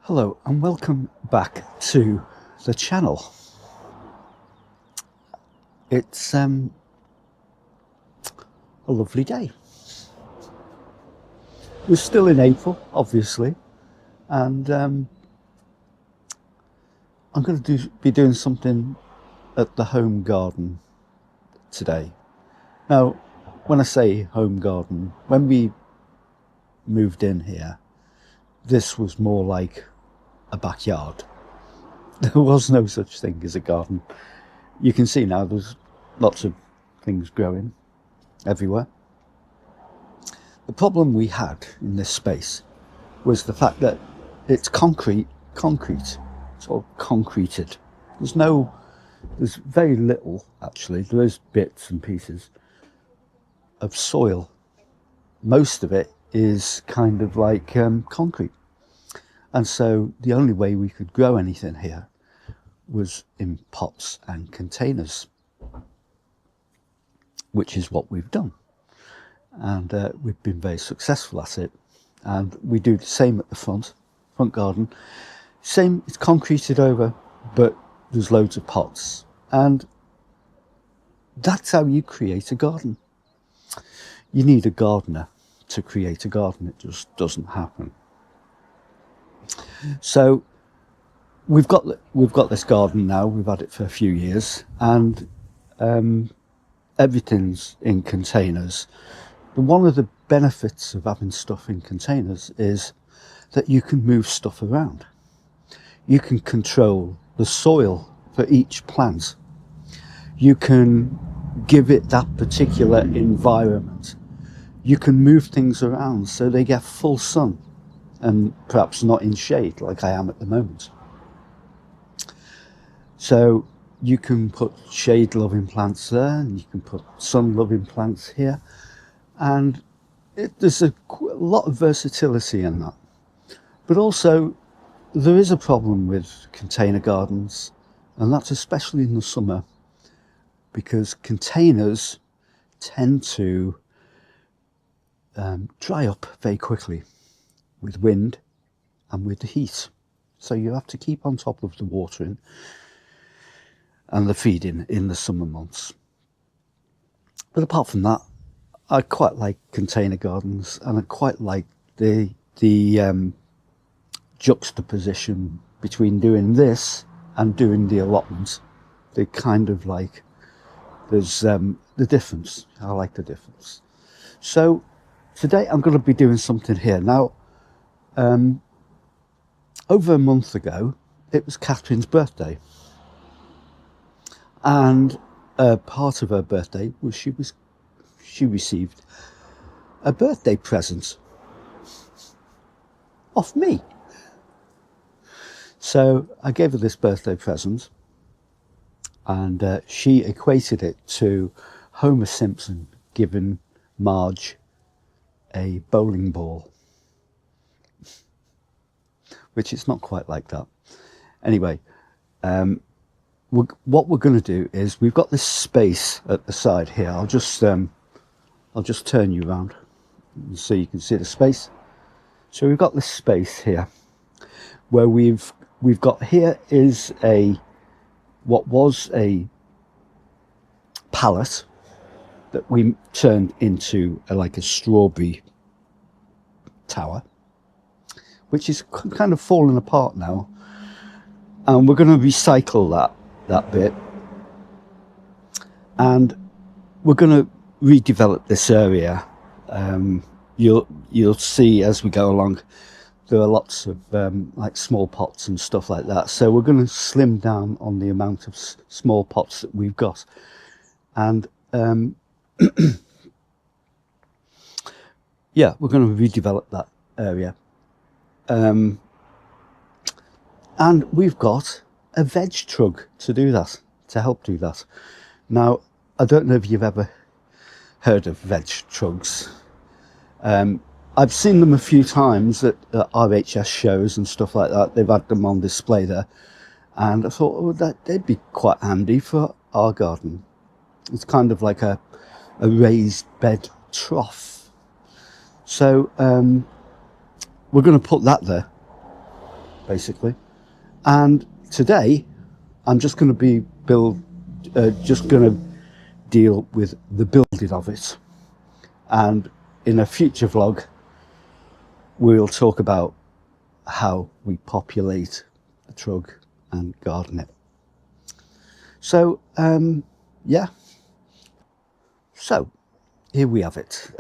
Hello and welcome back to the channel. It's a lovely day. We're still in April, obviously, and I'm going to be doing something at the home garden today. Now, when I say home garden, when we moved in here, this was more like a backyard. There was no such thing as a garden. You can see now there's lots of things growing everywhere. The problem we had in this space was the fact that it's concrete, it's all concreted. There's very little, actually. There is bits and pieces of soil. Most of it is kind of like concrete. And so the only way we could grow anything here was in pots and containers, which is what we've done. And we've been very successful at it. And we do the same at the front garden. Same, it's concreted over, but there's loads of pots. And that's how you create a garden. You need a gardener to create a garden. It just doesn't happen. So we've got this garden now. We've had it for a few years, and everything's in containers. But one of the benefits of having stuff in containers is that you can move stuff around. You can control the soil for each plant. You can give it that particular environment. You can move things around so they get full sun and perhaps not in shade like I am at the moment. So you can put shade loving plants there, and you can put sun loving plants here, and there's a lot of versatility in that. But also there is a problem with container gardens, and that's especially in the summer, because containers tend to dry up very quickly with wind and with the heat. So you have to keep on top of the watering and the feeding in the summer months. But apart from that, I quite like container gardens, and I quite like the juxtaposition between doing this and doing the allotment. They kind of like, there's the difference. I like the difference. So today I'm going to be doing something here. Now, over a month ago, it was Catherine's birthday, and part of her birthday was she received a birthday present off me. So I gave her this birthday present, and she equated it to Homer Simpson giving Marge a bowling ball, which it's not quite like that. Anyway, what we're going to do is, we've got this space at the side here. I'll just turn you around so you can see the space. So we've got this space here where we've got, here is what was a pallet that we turned into like a strawberry tower, which is kind of falling apart now, and we're going to recycle that bit, and we're going to redevelop this area. You'll see as we go along, there are lots of like small pots and stuff like that, so we're going to slim down on the amount of small pots that we've got, and yeah, we're going to redevelop that area. And we've got a VegTrug to do that, to help do that. Now, I don't know if you've ever heard of VegTrugs. I've seen them a few times at RHS shows and stuff like that. They've had them on display there, and I thought, oh, they'd be quite handy for our garden. It's kind of like a raised bed trough. So we're going to put that there, basically. And today I'm just going to be deal with the building of it, and in a future vlog we'll talk about how we populate the trug and garden it. So yeah, so here we have it.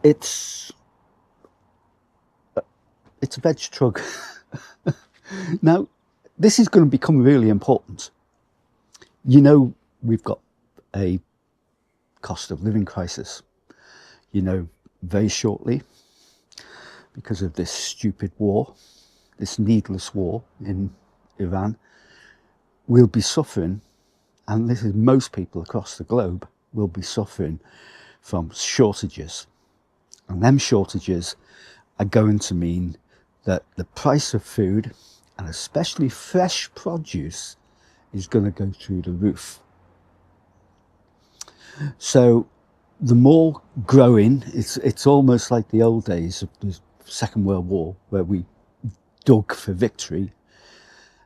It's a VegTrug. Now this is going to become really important. You know, we've got a cost of living crisis. You know, very shortly, because of this stupid war, this needless war in Iran, we'll be suffering, and this is most people across the globe, will be suffering from shortages. And them shortages are going to mean that the price of food, and especially fresh produce, is going to go through the roof. So the more growing, it's almost like the old days of the Second World War, where we dug for victory,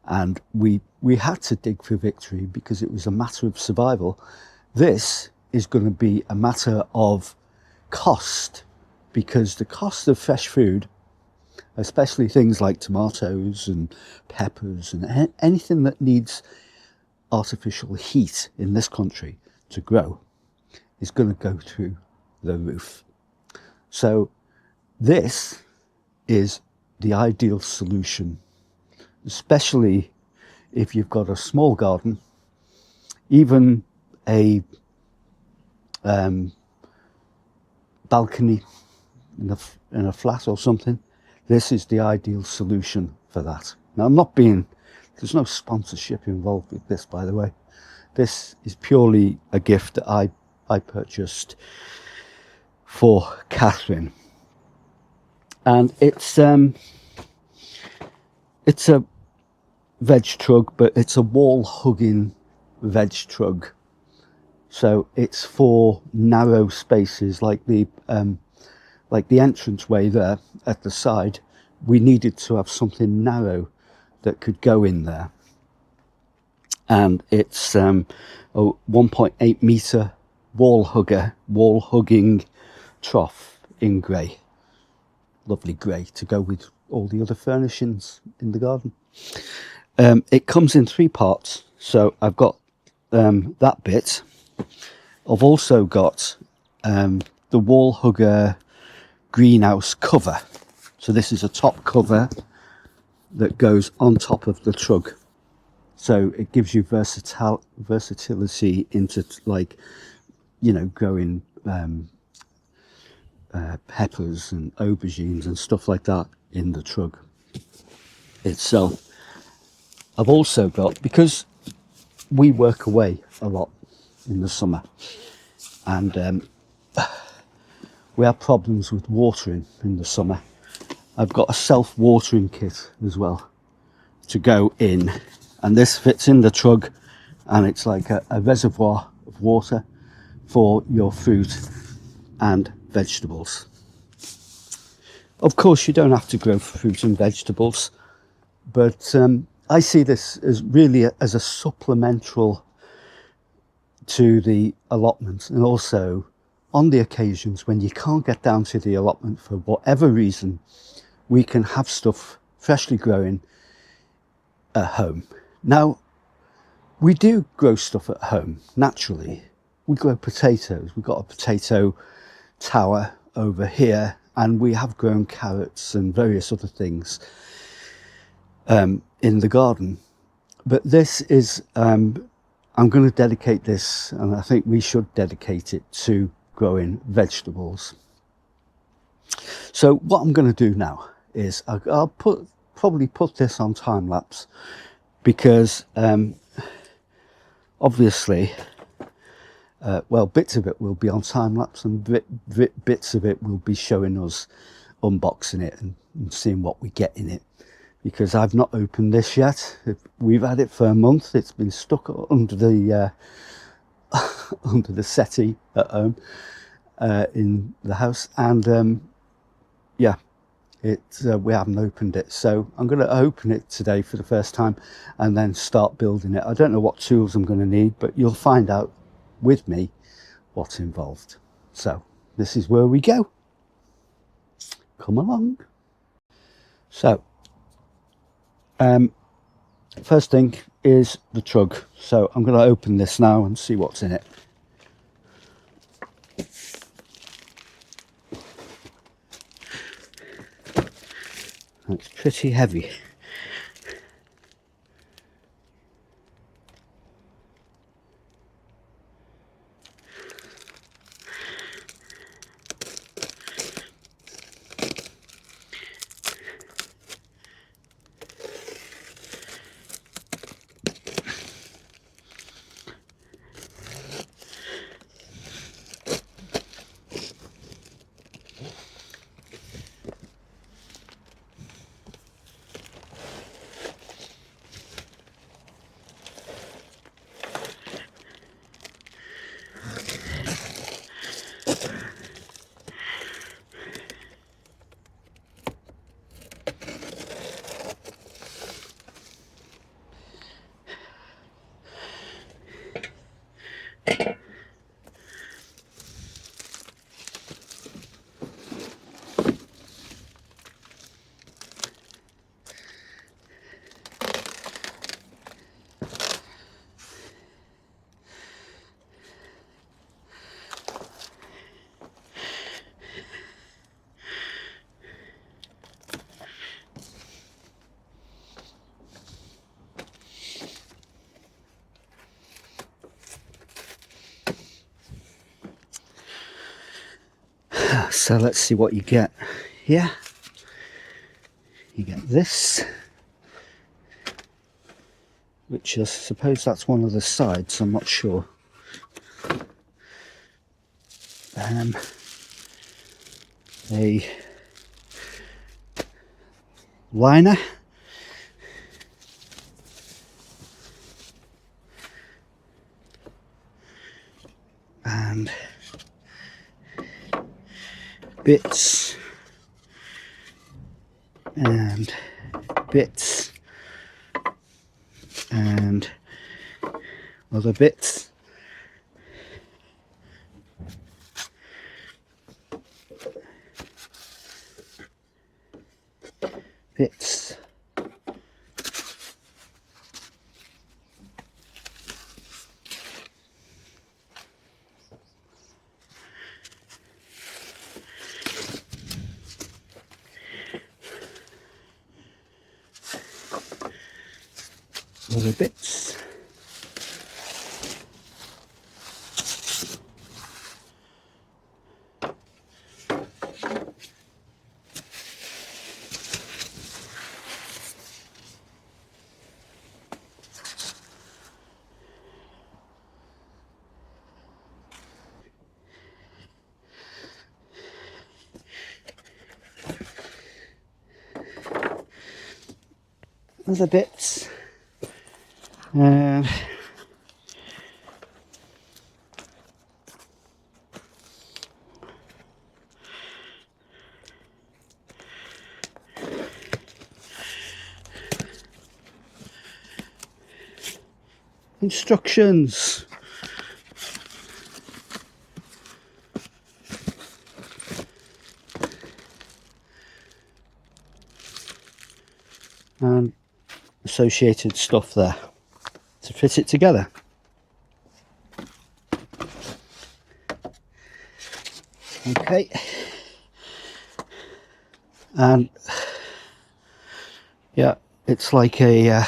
and we had to dig for victory because it was a matter of survival. This is going to be a matter of cost, because the cost of fresh food, especially things like tomatoes and peppers and anything that needs artificial heat in this country to grow, is going to go through the roof. So this is the ideal solution, especially if you've got a small garden, even a balcony in a flat or something. This is the ideal solution for that. Now, there's no sponsorship involved with this, by the way. This is purely a gift that I purchased for Catherine, and it's a VegTrug, but it's a wall hugging VegTrug. So it's for narrow spaces, like the entranceway there at the side. We needed to have something narrow that could go in there, and it's a 1.8 metre wall hugging trough in grey. Lovely grey to go with all the other furnishings in the garden. It comes in 3 parts, so I've got that bit. I've also got the wall hugger greenhouse cover. So this is a top cover that goes on top of the trug, so it gives you versatility into, like, you know, growing peppers and aubergines and stuff like that in the trug itself. I've also got, because we work away a lot in the summer, and we have problems with watering in the summer, I've got a self-watering kit as well to go in, and this fits in the trug, and it's like a reservoir of water for your fruit and vegetables. Of course, you don't have to grow fruit and vegetables, but I see this as really as a supplemental to the allotment, and also on the occasions when you can't get down to the allotment for whatever reason, we can have stuff freshly growing at home. Now, we do grow stuff at home naturally. We grow potatoes. We've got a potato tower over here, and we have grown carrots and various other things in the garden. But this is, I'm going to dedicate this, and I think we should dedicate it to growing vegetables. So what I'm going to do now is I'll probably put this on time lapse, because obviously, well, bits of it will be on time lapse, and bits of it will be showing us unboxing it and seeing what we get in it, because I've not opened this yet. We've had it for a month. It's been stuck under the under the settee at home in the house, and yeah, we haven't opened it, so I'm going to open it today for the first time and then start building it. I don't know what tools I'm going to need, but you'll find out with me what's involved. So this is where we go. Come along. So first thing is the trug, so I'm going to open this now and see what's in it. It's pretty heavy. So let's see what you get here. You get this, which I suppose that's one of the sides, I'm not sure. A liner, and bits and bits and other bits. Bits. Other bits. Other bits. And instructions. And associated stuff there to fit it together. Okay, and yeah, it's like a an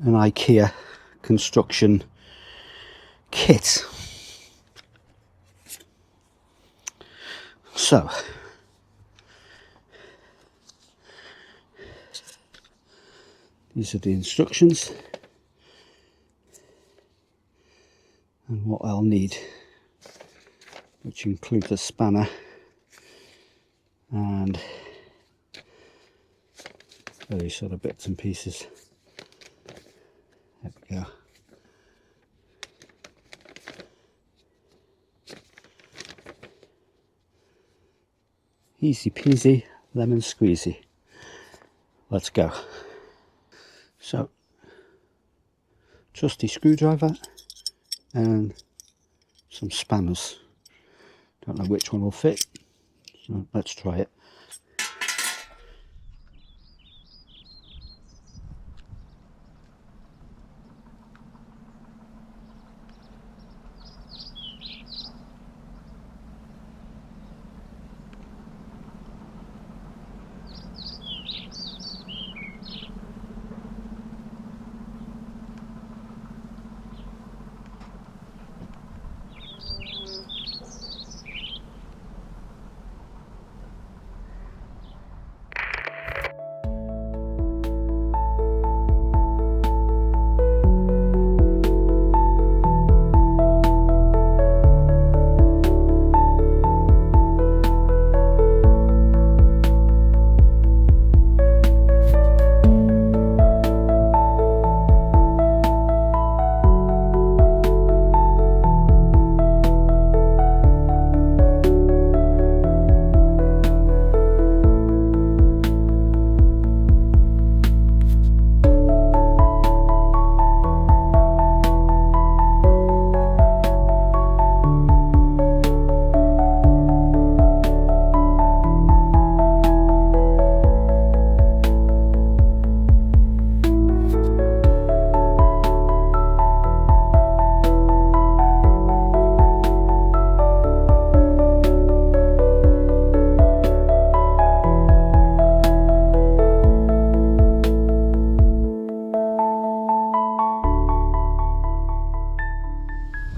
IKEA construction kit. So these are the instructions and what I'll need, which includes a spanner and those sort of bits and pieces. There we go. Easy peasy, lemon squeezy. Let's go. So, trusty screwdriver and some spanners. Don't know which one will fit, so let's try it.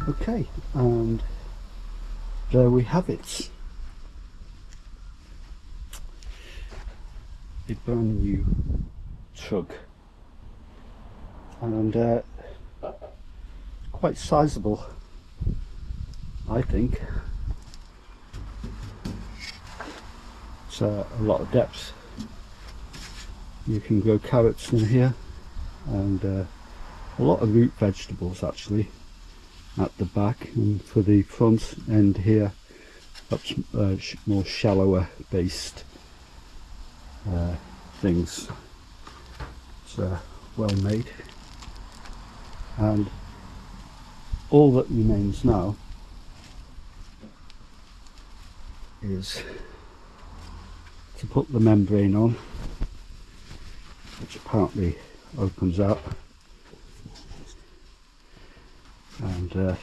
Okay, and there we have it. A brand new trug, and quite sizable, I think. It's a lot of depth. You can grow carrots in here, and a lot of root vegetables actually at the back, and for the front end here, that's more shallower based things. It's well made, and all that remains now is to put the membrane on, which apparently opens up, and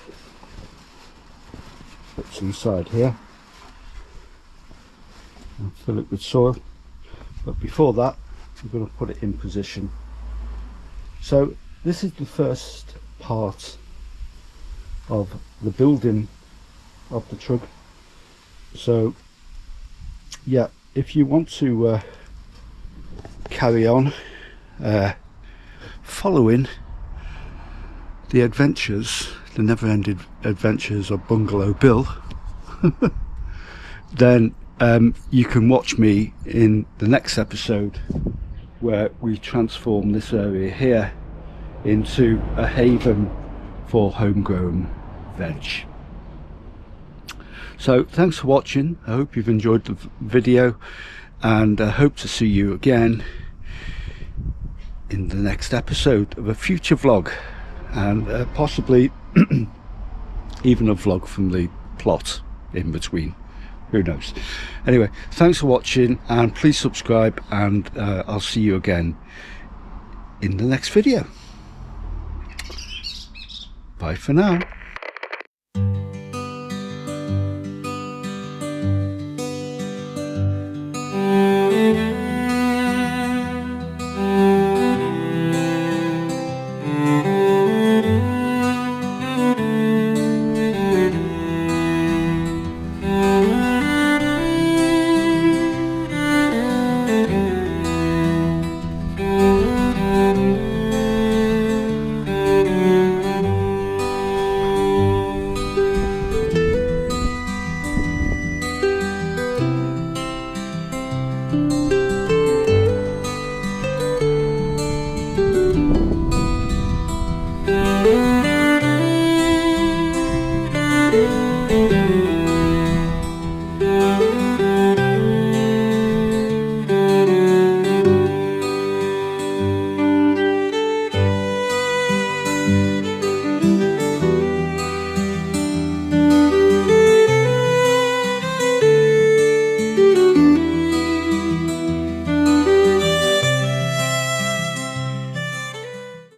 fits inside here, and fill it with soil. But before that, we're going to put it in position. So this is the first part of the building of the trug. So yeah, if you want to carry on following the adventures, the never-ending adventures of Bungalow Bill, then you can watch me in the next episode, where we transform this area here into a haven for homegrown veg. So thanks for watching. I hope you've enjoyed the video, and I hope to see you again in the next episode of a future vlog, and possibly even a vlog from the plot in between, who knows. Anyway, thanks for watching, and please subscribe, and I'll see you again in the next video. Bye for now.